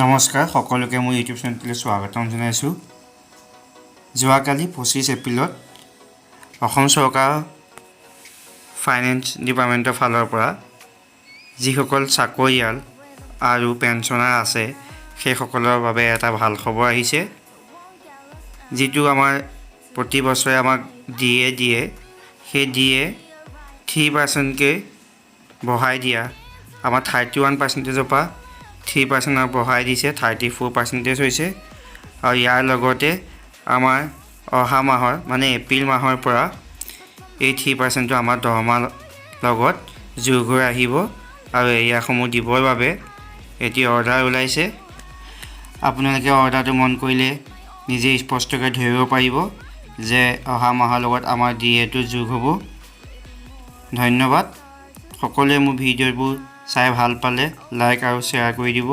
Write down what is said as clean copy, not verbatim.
নমস্কাৰ সকলোকে মোৰ ইউটিউব চেনেললৈ স্বাগতম জনাইছোঁ। যোৱাকালি 25 এপ্ৰিলত অসম চৰকাৰ ফাইনেন্স ডিপাৰ্টমেণ্টৰ ফালৰ পৰা যিসকল চাকৰিয়াল আৰু পেঞ্চনাৰ আছে সেইসকলৰ বাবে এটা ভাল খবৰ আহিছে। যিটো আমাৰ প্ৰতি বছৰে আমাক দিয়ে সেই 3%কৈ বঢ়াই দিয়া আমাৰ 31%ৰ পৰা 3% বঢ়াই দিছে, 34% হৈছে। আৰু ইয়াৰ লগতে আমাৰ অহা মাহৰ মানে এপ্ৰিল মাহৰ পৰা এই 3%টো আমাৰ দৰমহাৰ লগত যোগ হৈ আহিব আৰু ইয়াসমূহ দিবৰ বাবে এটি অৰ্ডাৰ ওলাইছে। আপোনালোকে অৰ্ডাৰটো মন কৰিলে নিজে স্পষ্টকৈ ধৰিব পাৰিব যে অহা মাহৰ লগত আমাৰ ডিএটো যোগ হ'ব। ধন্যবাদ। সকলোৱে মোৰ ভিডিঅ'বোৰ চাই ভাল পালে লাইক আৰু শ্বেয়াৰ কৰি দিব।